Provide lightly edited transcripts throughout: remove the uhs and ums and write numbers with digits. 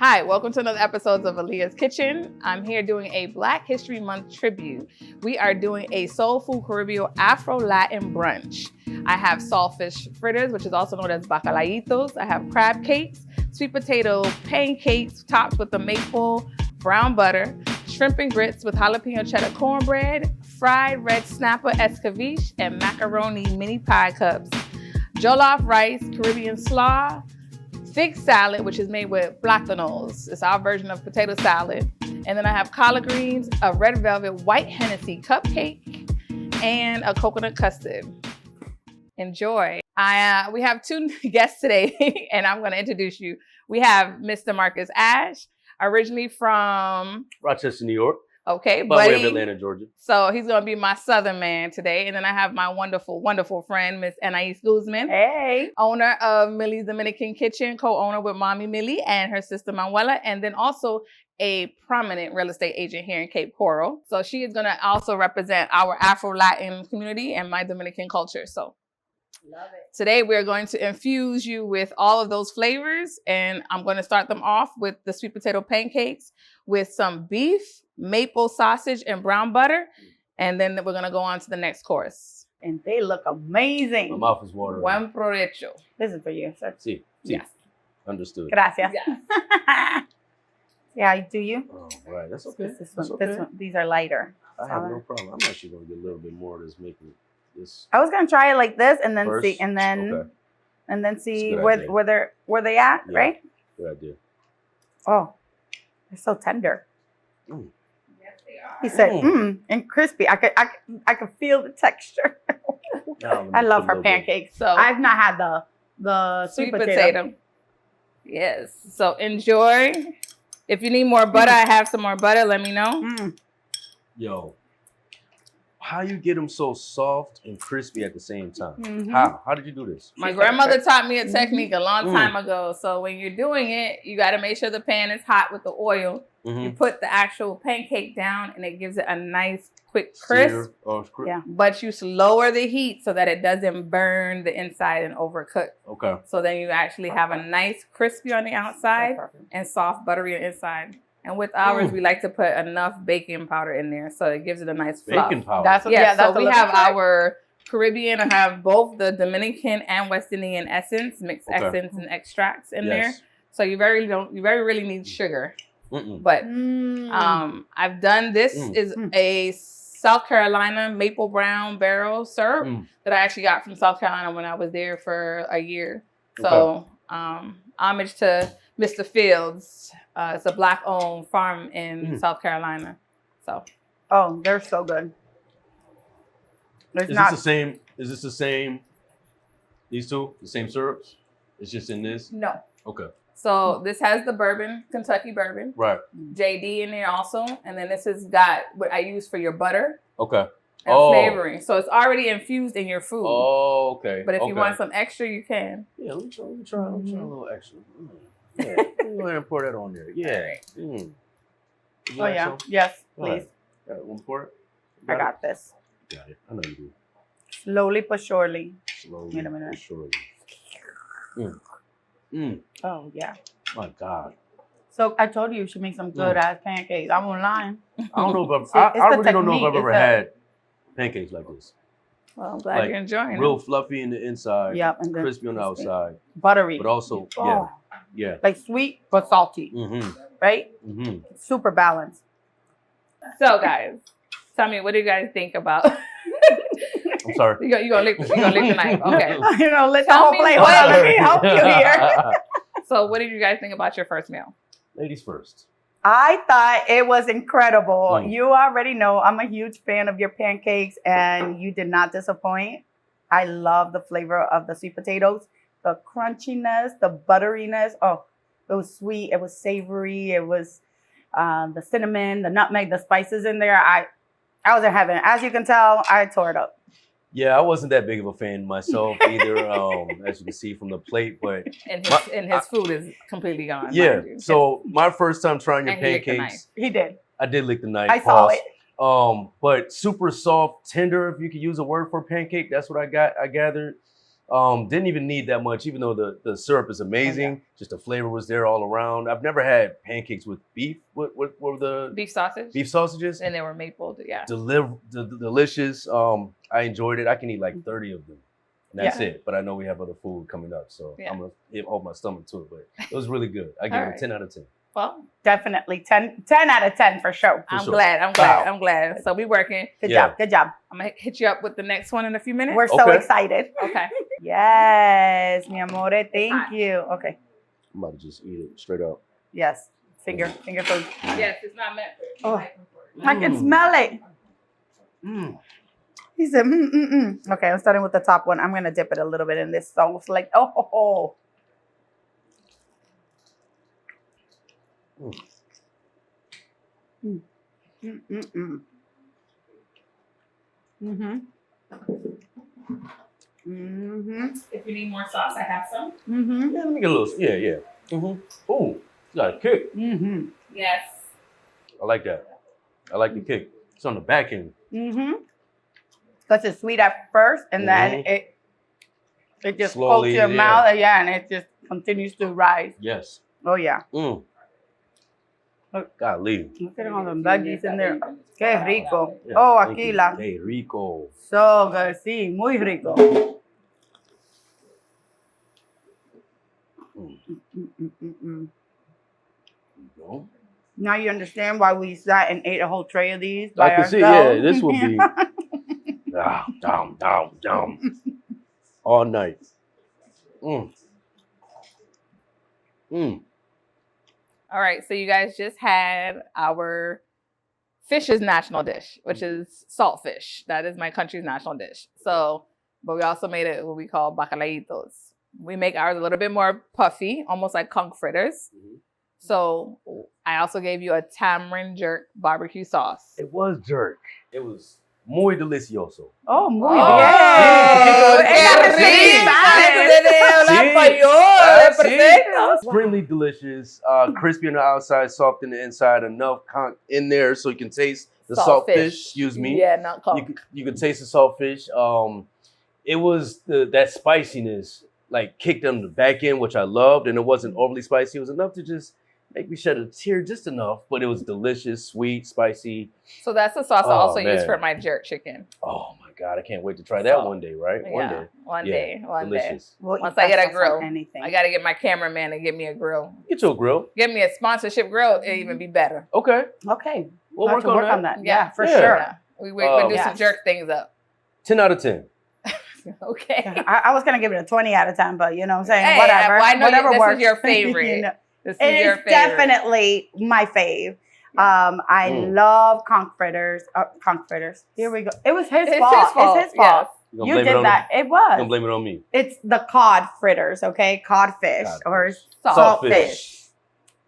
Hi, welcome to another episode of Aliyah's Kitchen. I'm here doing a Black History Month tribute. We are doing a soulful Caribbean Afro-Latin brunch. I have saltfish fritters, which is also known as bacalaitos. I have crab cakes, sweet potato pancakes topped with the maple brown butter, shrimp and grits with jalapeno cheddar cornbread, fried red snapper escabeche, and macaroni mini pie cups, jollof rice, Caribbean slaw, fig salad, which is made with plátanos. It's our version of potato salad. And then I have collard greens, a red velvet white Hennessy cupcake, and a coconut custard. Enjoy. We have two guests today, and I'm going to introduce you. We have Mr. Marcus Ash, originally from Rochester, New York. Okay, by way of Atlanta, Georgia. So he's going to be my Southern man today. And then I have my wonderful, wonderful friend, Miss Anais Guzman. Hey. Owner of Millie's Dominican Kitchen, co-owner with Mommy Millie and her sister Manuela. And then also a prominent real estate agent here in Cape Coral. So she is going to also represent our Afro-Latin community and my Dominican culture. So Love it. today we're going to infuse you with all of those flavors. And I'm going to start them off with the sweet potato pancakes with some beef, maple sausage, and brown butter. And then we're going to go on to the next course. And they look amazing. My mouth is watering. Buen provecho. This is for you, sir. See. Yes. Understood. Gracias. Yes. Yeah, do you? Oh, right. That's okay. This That's one, okay. this one, these are lighter. I have no problem. I'm actually going to get a little bit more of this making this I was gonna try it like this and then first. see, and then Okay. see That's a good where idea. where they at, Yeah. right? Good idea. Oh, they're so tender. Mm. Yes, they are. He said, Mm. and crispy. I could feel the texture. Now, let me I love put a her little bit- pancakes. So I've not had the sweet potato. Yes. So enjoy. If you need more butter, I have some more butter. Let me know. Mm. Yo, how you get them so soft and crispy at the same time? Mhm. How did you do this? My She said grandmother crisp. taught me a technique a long Mm. time ago. So when you're doing it, you got to make sure the pan is hot with the oil. You Mm-hmm. put the actual pancake down and it gives it a nice, quick crisp. Yeah. But you lower the heat so that it doesn't burn the inside and overcook. Okay. So then you actually have a nice crispy on the outside and soft buttery on the inside. And with ours, we like to put enough baking powder in there so it gives it a nice fluff. Baking powder. That's what, Yeah, so that's we have our Caribbean. I have both the Dominican and West Indian essence, mixed Okay. essence and extracts in there. Yes. So you very really need sugar. Mm-mm. But Mm. I've done this Mm. is a South Carolina maple brown barrel syrup Mm. that I actually got from South Carolina when I was there for a year. So homage to Mr. Fields. It's a Black-owned farm in South Carolina. So Oh, they're so good. There's Is not this the same? Is this the same? These two, the same syrups? It's just in this. no. Okay. So this has the bourbon, Kentucky bourbon, Right. JD in there also, and then this has got what I use for your butter Okay. and Oh. flavoring. So it's already infused in your food. Oh, okay. But if you Okay. want some extra, you can. Yeah, let me try a little extra. Yeah, let me go ahead and pour that on there. Yeah. Alright. Would you Oh like yeah. some? Yes, All right. please. One pour it. I got this. Got it. I know you do. Slowly but surely. Slowly, Wait a minute. but surely. Mm. Oh yeah. My God. So I told you should make some good ass pancakes. I'm online. I don't know if See, I've, it's I the really don't know if technique. I've ever It's the- had pancakes like this. Well, I'm glad Like, you're enjoying Real it. fluffy in the inside, Yep, and then crispy on the crispy. outside, Buttery. but also, Oh, yeah. like sweet but salty, Mm-hmm. right? Mm-hmm. Super balanced. So guys, tell me, what do you guys think about? I'm sorry. you gonna lick the knife? Okay. You know, let the Tell whole me plate. what- Hold on, let me help you here. So what did you guys think about your first meal? Ladies first. I thought it was incredible. Mm. You already know I'm a huge fan of your pancakes, and you did not disappoint. I love the flavor of the sweet potatoes, the crunchiness, the butteriness. Oh, it was sweet. It was savory. It was the cinnamon, the nutmeg, the spices in there. I was in heaven. As you can tell, I tore it up. Yeah, I wasn't that big of a fan myself either, as you can see from the plate. But And his food is completely gone. yeah, mind you. so my first time trying your And he licked the pancakes, He did. I did lick the knife. I saw pause. it. But super soft, tender, if you could use a word for pancake. That's what I gathered. Didn't even need that much, even though the syrup is amazing. Just the flavor was there all around. I've never had pancakes with beef. What were the Beef sausage. beef sausages? And they were maple. Yeah. Delicious. I enjoyed it. I can eat like 30 of them. And that's it. But I know we have other food coming up, so I'm gonna hold my stomach to it. But it was really good. I give it a 10 out of 10. Well, definitely 10 out of 10 for sure. I'm glad. So we working. Good job. I'm gonna hit you up with the next one in a few minutes. We're so excited. Okay. Yes, mi amore, thank you. Okay. I'm about to just eat it straight up. Yes, finger food. Yes, it's not meant for I can smell it. He said, Okay, I'm starting with the top one. I'm gonna dip it a little bit in this sauce, like If you need more sauce, I have some. Yeah, let me get a little. Yeah. Oh, you got a kick. Yes. I like that. I like the kick. It's on the back end. Because it's sweet at first, and then it just slowly coats your mouth, and it just continues to rise. Yes. Oh yeah. Golly. Look at all the veggies in there. Qué rico. Yeah, Oh, thank you. Aqueelah. Hey, rico. So good. Sí, muy rico. Now you understand why we sat and ate a whole tray of these by I can see, this will be down all night. All right, so you guys just had our fish's national dish, which is saltfish. That is my country's national dish. So, but we also made it what we call bacalaitos. We make ours a little bit more puffy, almost like conch fritters. So I also gave you a tamarind jerk barbecue sauce. It was jerk. It was muy delicioso. Oh, muy bien. Extremely delicious. Crispy on the outside, soft on the inside. Enough conch in there so you can taste the saltfish. Excuse me. Yeah, not conch. You can taste the saltfish. It was that spiciness like kicked on the back end, which I loved, and it wasn't overly spicy. It was enough to just make me shed a tear just enough, but it was delicious, sweet, spicy. So that's the sauce I also use for my jerk chicken. Oh my God, I can't wait to try that one day, right? One day. Delicious. Once I get a grill, I got to get my cameraman to get me a grill. Get your grill. Get me a sponsorship grill, it'll even be better. Okay. We'll work on that. Yeah, for sure. Yeah. We'll do some jerk things up. 10 out of 10. Okay. I was going to give it a 20 out of 10, but you know what I'm saying? Hey, whatever. I know whatever this works. is your favorite. It is definitely my fave. I love conch fritters. Here we go. It was his fault. It's his fault. Yes. You did that. It was. Don't blame it on me. It's the cod fritters, okay? Codfish or saltfish.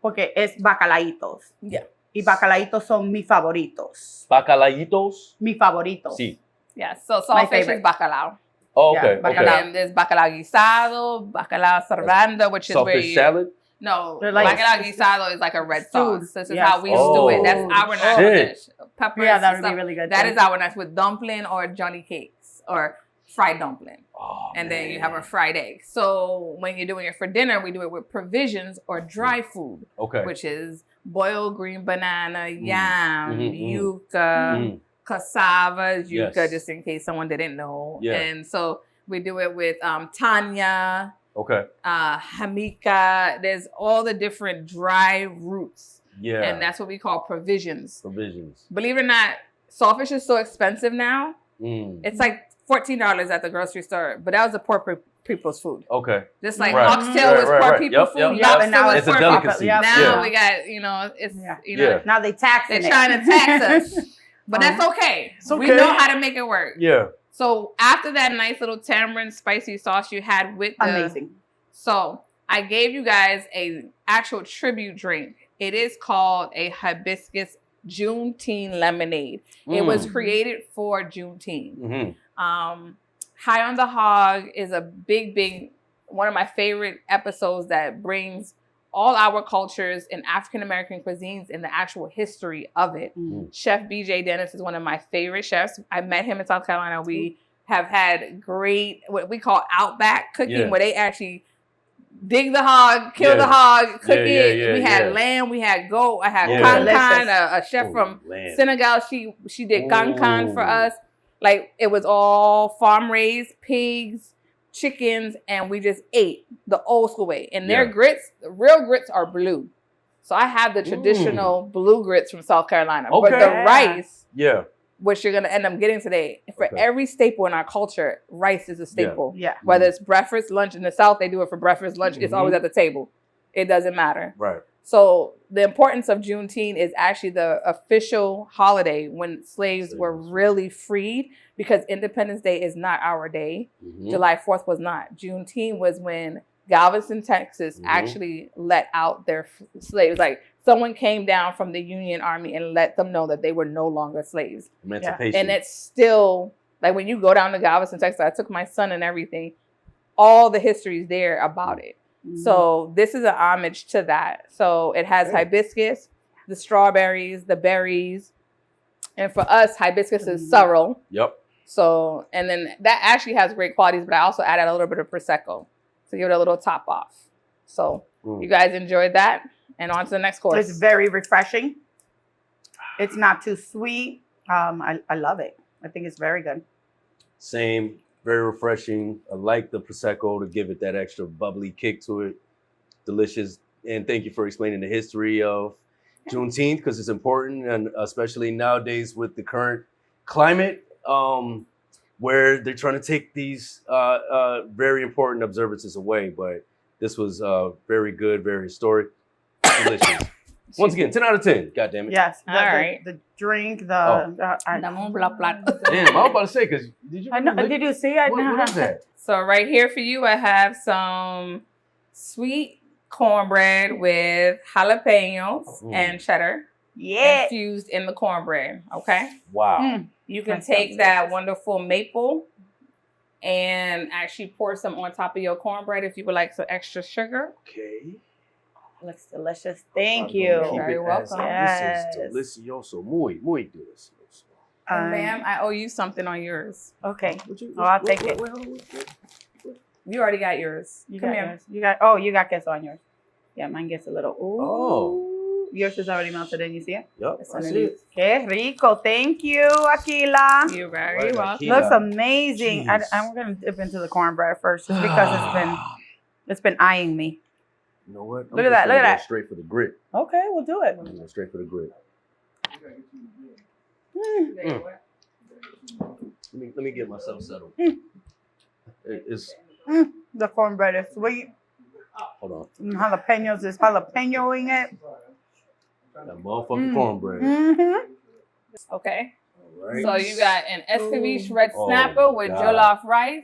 Porque es bacalaitos. Yeah. Y bacalaitos son mis favoritos. Bacalaitos? Mi favoritos. Sí. Yes. So saltfish is bacalao. Oh, okay. Yeah, okay. And there's bacalao guisado, bacalao cervando, which is where you... salad? No, like bacalao guisado is like a red sauce. This is yes. how we stew it. That's our national dish. Peppers. Yeah, that would be really good. That is our national with dumpling or Johnny cakes or fried dumpling. Oh, and then you have a fried egg. So when you're doing it for dinner, we do it with provisions or dry food. Okay. Which is boiled green banana, yam, yuca, cassava, yuca, just in case someone didn't know. Yeah. And so we do it with tanya. Okay. Jamaica. There's all the different dry roots. Yeah. And that's what we call provisions. Provisions. Believe it or not, saltfish is so expensive now. It's like $14 at the grocery store, but that was the poor people's food. Okay. Just like oxtail was poor people's food. Yep. Now it's a delicacy. Now we got, it's, now they tax it. They're trying to tax us. But that's okay. It's okay. We know how to make it work. Yeah. So after that nice little tamarind spicy sauce you had with the... Amazing. So I gave you guys a actual tribute drink. It is called a hibiscus Juneteenth lemonade. It was created for Juneteenth. High on the Hog is a big, one of my favorite episodes that brings all our cultures and African-American cuisines and the actual history of it. Chef BJ Dennis is one of my favorite chefs. I met him in South Carolina. We have had great, what we call outback cooking, Yeah. where they actually dig the hog, kill Yeah. the hog, cook Yeah, it. yeah, we had yeah. lamb, we had goat. I had Yeah. cancan, Delicious. a chef Ooh, from lamb. Senegal. She did cancan for Ooh. us. Like, it was all farm raised pigs, chickens, and we just ate the old school way. And their Yeah. grits, the real grits, are blue. So I have the traditional blue grits from South Carolina. But Okay. the rice, Yeah. which you're gonna end up getting today, for Okay. every staple in our culture, rice is a staple. Yeah. Whether it's breakfast, lunch. In the South, they do it for breakfast, lunch. It's Mhm. always at the table. It doesn't matter. Right. So the importance of Juneteenth is actually the official holiday when slaves were really freed, because Independence Day is not our day. Mhm. July 4th was not. Juneteenth was when Galveston, Texas actually let out their slaves. Like, someone came down from the Union Army and let them know that they were no longer slaves. Emancipation. And it's still, like, when you go down to Galveston, Texas, I took my son and everything, all the history is there about it. So this is an homage to that. So it has hibiscus, the strawberries, the berries. And for us, hibiscus is sorrel. Yep. So, and then that actually has great qualities, but I also added a little bit of Prosecco to give it a little top off. So you guys enjoyed that. And on to the next course. It's very refreshing. It's not too sweet. I love it. I think it's very good. Same. Very refreshing. I like the Prosecco to give it that extra bubbly kick to it. Delicious. And thank you for explaining the history of Juneteenth, because it's important, and especially nowadays with the current climate, where they're trying to take these very important observances away. But this was very good, very historic, delicious. Once again, 10 out of 10. God damn it. Yes. All right. The drink, Oh. Damn, blah, blah. Damn, I was about to say, because did you? I know. Did you see? What is that? So right here for you, I have some sweet cornbread with jalapenos and cheddar Yeah. infused in the cornbread. Okay. Wow. You can That take sounds that delicious. wonderful maple and actually pour some on top of your cornbread if you would like some extra sugar. Okay. Looks delicious. Thank I'm you. gonna keep Very it as welcome. Yes. This is delicioso. Muy delicioso. And ma'am, I owe you something on yours. Okay. Would you- Oh, I'll take it. You already got yours. You Come got here. yours. You got queso on yours. Yeah, mine gets a little. Ooh. Oh. Yours is already melted in. You see it? Yup, It's I see underneath. it. Que rico. Thank you, Aqueelah. You're very Right, welcome. Aqueelah. Looks amazing. Jeez. I'm gonna dip into the cornbread first, just because it's been eyeing me. You know what? Look at that, look at that. Straight for the grit. Okay, we'll do it. I'm going straight for the grit. Let me get myself settled. It's The cornbread is sweet. hold on. And jalapenos is jalapeñoing it. That motherfucking cornbread. Mm-hmm. Okay. All right. So you got an escabeche red Oh, snapper with God. jollof rice,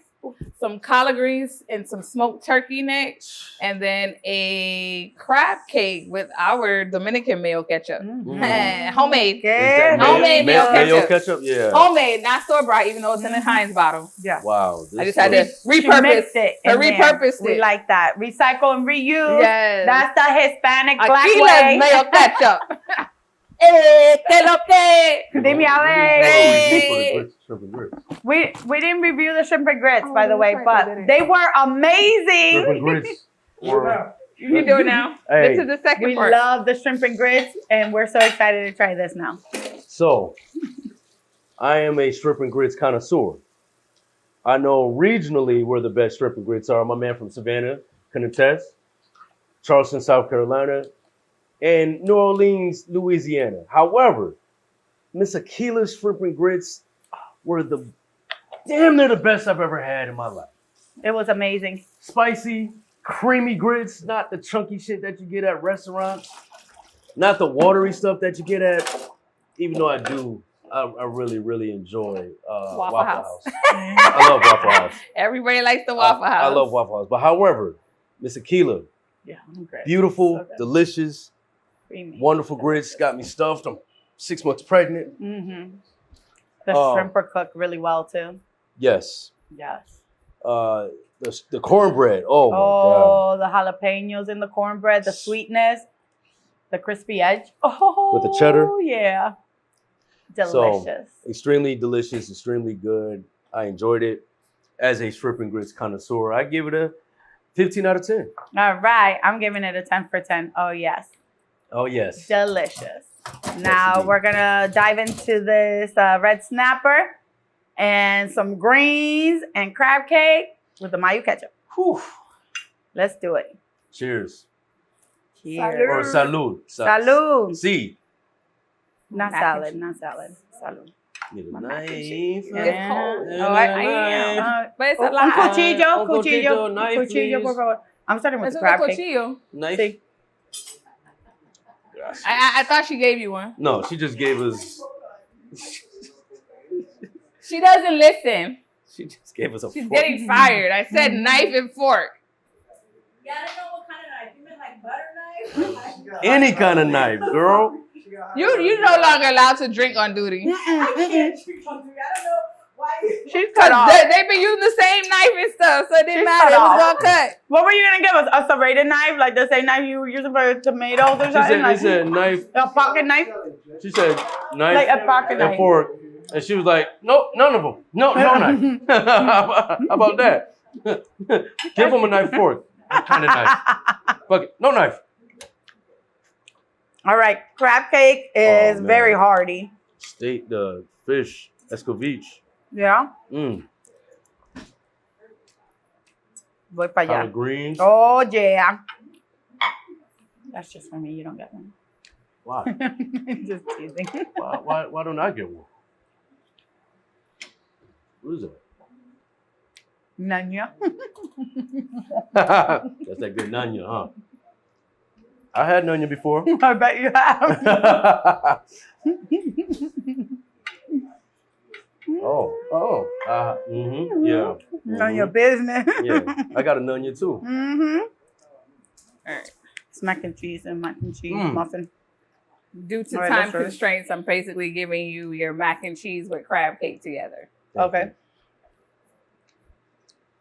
some collard greens and some smoked turkey neck, and then a crab cake with our Dominican mayo ketchup. Homemade. Is that Homemade mayo mayo ketchup. ketchup? Yeah. Homemade, not store bought, even though it's in a Heinz bottle. Yeah. Wow. I just had to She repurpose mixed it. I in there. repurposed We it. like that. Recycle and reuse. Yes. That's the Hispanic black Aqueelah's way. mayo ketchup. Eh, que lo que. Dime a Hey. We didn't review the shrimp and grits, by the way, that's right, we but didn't. they were amazing. Shrimp and grits. You do it now. Hey. This is the second We part. love the shrimp and grits, and we're so excited to try this now. So, I am a shrimp and grits connoisseur. I know regionally where the best shrimp and grits are. My man from Savannah can attest. Charleston, South Carolina, and New Orleans, Louisiana. However, Miss Aqueelah's shrimp and grits were damn near the best I've ever had in my life. It was amazing. Spicy, creamy grits, not the chunky shit that you get at restaurants, not the watery stuff that you get at, even though I really, really enjoy Waffle House. I love Waffle House. Everybody likes the Waffle House. I love Waffle House. But however, Miss Aqueelah, Yeah, I'm great. beautiful, So good. delicious, Creamy. wonderful grits, got me stuffed. I'm 6 months pregnant. Mm-hmm. The shrimp are cooked really well too. Yes. Yes. The cornbread. Oh, my God. Oh, the jalapenos in the cornbread, the sweetness, the crispy edge. Oh, With the cheddar? Yeah. Delicious. Extremely delicious, extremely good. I enjoyed it. As a shrimp and grits connoisseur, I give it a 15 out of 10. All right. I'm giving it a 10 for 10. Oh, yes. Oh, yes. Delicious. Now indeed. we're going to dive into this red snapper and some greens and crab cake with the mayo ketchup. Whew. Let's do it. Cheers. Cheers. Or salud. Salud. Si. Not salad. Not salud. Salud. Need a My knife. mac and cheese. It's cold. Yeah, Oh, I am. But it's a Un lot. cuchillo, Un poquito, cuchillo, knife, cuchillo, por please. favor. I'm starting with It's the a crab cake. cuchillo. Knife. Sí. Gracias. I thought she gave you one. No, she just gave us. She doesn't listen. She just gave us a She's fork. getting fired. I said knife and fork. Yeah, I don't know what kind of knife. You meant like butter knife? Any kind of knife, girl. You're no longer allowed to drink on duty. I can't drink on duty. I don't know why. She's cut off. Because they've been using the same knife and stuff, so it didn't She's matter. cut It was off. all cut. What were you gonna give us? A serrated knife, like the same knife you were using for tomatoes or She something? said, Like, she said knife. a pocket knife, She said knife like a pocket and knife. fork. And she was like, nope, none of them. No knife. How about that? Give them a knife fork. What kind of knife? Fuck it. No knife. All right, crab cake is man. very hearty. Steak, the fish, escovitch. Yeah, voy para allá. Collard greens. Oh yeah. That's just for me. You don't get one. Why? Just teasing. Why don't I get one? What is that? Nanya. That's that good nanya, huh? I had nanya before. I bet you have. Yeah. None your business. Yeah, I got a nanya too. All right. It's mac and cheese muffin. Due to All right, time let's try. constraints, I'm basically giving you your mac and cheese with crab cake together. Okay.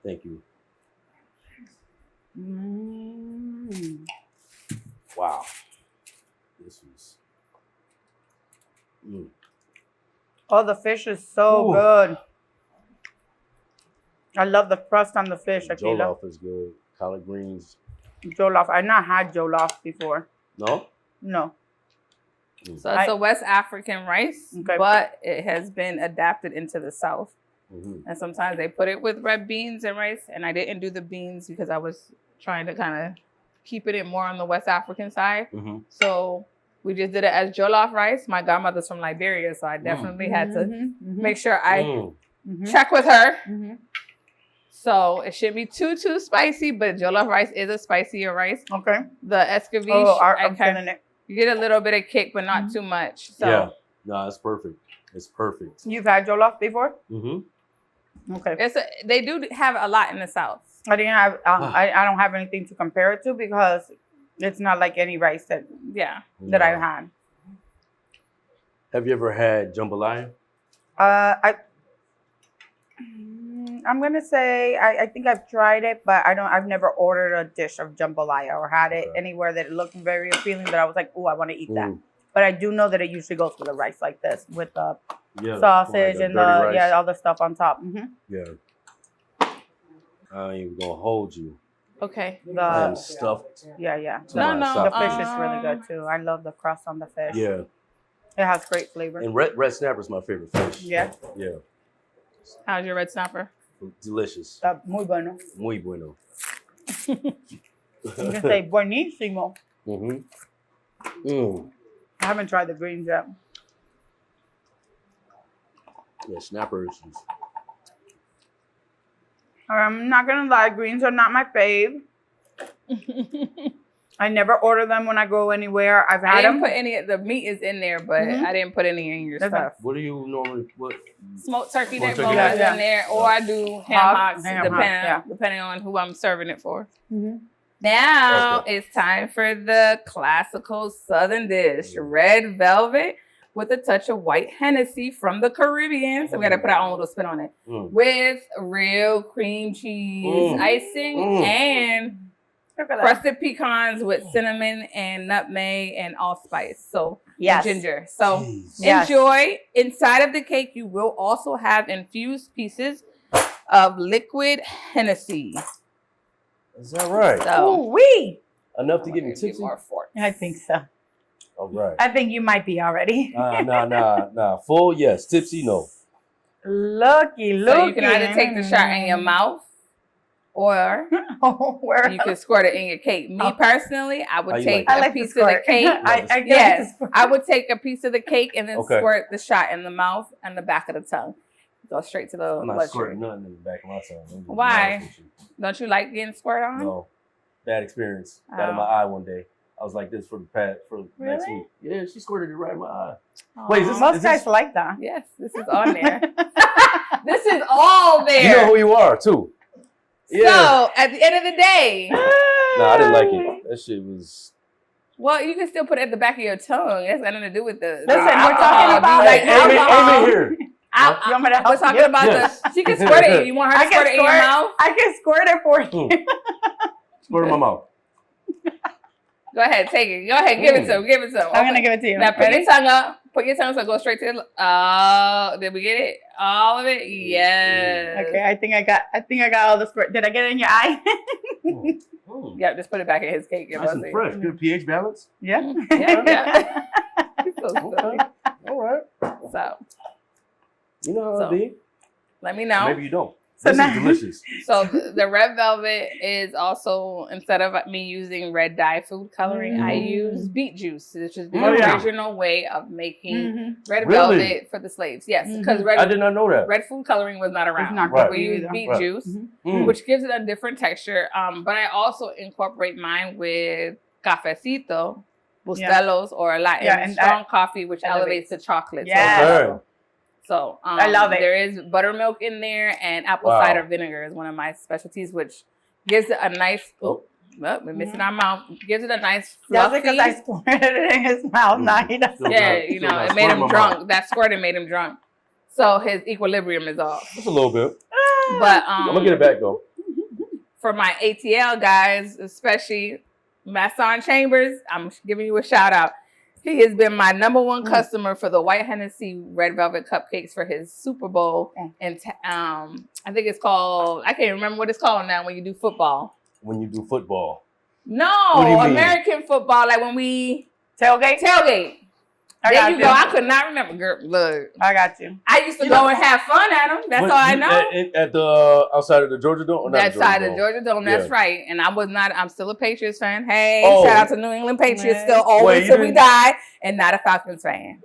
Thank you. Mm. Wow. This was. Oh, the fish is so Ooh. good. I love the crust on the fish, Aqueelah. Jollof is good. Collard greens. Jollof. I've not had jollof before. No? No. So it's a West African rice, Okay. but it has been adapted into the South. Mm-hmm. And sometimes they put it with red beans and rice. And I didn't do the beans because I was trying to kind of keep it more on the West African side. Mm-hmm. So we just did it as jollof rice. My godmother's from Liberia, so I definitely had to make sure I check with her. So it shouldn't be too spicy, but jollof rice is a spicier rice. Okay. The escovitch, Oh, I'm feeling it. you get a little bit of kick, but not too much. So Yeah. No, it's perfect. It's perfect. You've had jollof before? Mm-hmm. Okay. they do have a lot in the South. I didn't have. I don't have anything to compare it to because it's not like any rice that I've had. Have you ever had jambalaya? I'm gonna say I think I've tried it, but I've never ordered a dish of jambalaya or had it anywhere that it looked very appealing that I was like, oh, I want to eat that. But I do know that it usually goes with a rice like this with the sausage like and dirty rice. all the stuff on top. Yeah. I ain't even gonna hold you. Okay. I am stuffed. Yeah. to No, myself. The fish is really good too. I love the crust on the fish. Yeah. It has great flavor. And red snapper is my favorite fish. Yeah. Yeah. How's your red snapper? Delicious. Muy bueno. Muy bueno. You can say buenísimo. I haven't tried the greens yet. Yeah, snappers. I'm not gonna lie, greens are not my fave. I never order them when I go anywhere. I've I had didn't them. put any. The meat is in there, but I didn't put any in your That's stuff. What do you normally put? Smoked turkey Smoked neck turkey bones neck. in there, or I do ham hocks, Ham depending on who I'm serving it for. Mm-hmm. Now Okay. it's time for the classical Southern dish, red velvet with a touch of white Hennessy from the Caribbean. So we got to put our own little spin on it with real cream cheese icing and crusted pecans with cinnamon and nutmeg and allspice. So Yes. ginger. So Jeez. Yes. enjoy. Inside of the cake, you will also have infused pieces of liquid Hennessy. Is that right? So, Ooh wee! Enough to get me I'll give you tipsy? more forks. I think so. All right. I think you might be already. Nah. Full, yes. Tipsy, no. Looky. So you can either take the shot in your mouth, or Where you can squirt it in your cake. Me personally, I How would you take like I a like to piece of the squirt. cake. I Yes, I would take a piece of the cake and then Okay. squirt the shot in the mouth and the back of the tongue. Go straight to the I'm not bloodstream. squirting nothing in the back of my tongue. I'm just Why? honest with you. Don't you like getting squirt on? No. Bad experience. Got in my Oh. eye one day. I was like this for next Really? week. Yeah, she squirted it right in my eye. Aw. Wait, is this- Most guys like that. Yes, this is on there. This is all there. You know who you are, too. Yeah. So at the end of the day, No, I didn't like it. That shit was... well, you can still put it at the back of your tongue. It has nothing to do with the. Listen, we're alcohol. talking about- Do you like Amy alcohol? here. You want me to help We're talking you? about Yes. the. She can squirt it. You want her I to can squirt it in your squirt. mouth? I can squirt it for you. Squirt in my mouth. Go ahead, take it. Go ahead, give it to him. Give it to him. I'm gonna give it to you. Now put Ready? your tongue up. Put your tongue so go straight to the. Did we get it? All of it? Yes. Okay, I think I got all the squirt. Did I get it in your eye? Yeah, just put it back in his cake. Nice and fresh. Good pH balance. Yeah. Yeah. So silly. Okay. All right. So You know how So, it be. let me know. Maybe you don't. So This now- is delicious. So the red velvet is also, instead of me using red dye food coloring, I use beet juice, which is the Oh, yeah. original way of making Mm-hmm. red Really? velvet for the slaves. Yes, Mhm. because I did not know that. red food coloring was not around. not Right. We use either. beet Right. juice, Mm. which gives it a different texture. But I also incorporate mine with cafecito, bustelos, or Latin Yeah, and strong coffee, which elevates. elevates the chocolate. Yes. Okay. So I love it. There is buttermilk in there, and apple Wow. cider vinegar is one of my specialties, which gives it a nice. Oh. Well, we're missing our mouth. Gives it a nice That's fluffy. because I squirted it in his mouth. Now he doesn't. Still Yeah, got- you still know, got it made squirt in him my drunk. mouth. That squirting made him drunk, so his equilibrium is off. Just a little bit. But I'm gonna get it back though. for my ATL guys, especially Masson Chambers, I'm giving you a shout out. He has been my number one customer for the White Hennessy Red Velvet Cupcakes for his Super Bowl. And I think it's called, I can't remember what it's called now when you do football. When you do football. No, What do you mean? American football, like when we Tailgate. tailgate. I There got you you. go. I could not remember. Girl, look, I got you. I used to You go know- and have fun at them. That's But all I you- know. At the outside of the Georgia Dome? Or not That the side of Dome? Georgia Dome, that's Yeah. right. And I'm still a Patriots fan. Hey, Oh. shout out to New England Patriots, Man. still always Wait, you till we didn't- die, and not a Falcons fan.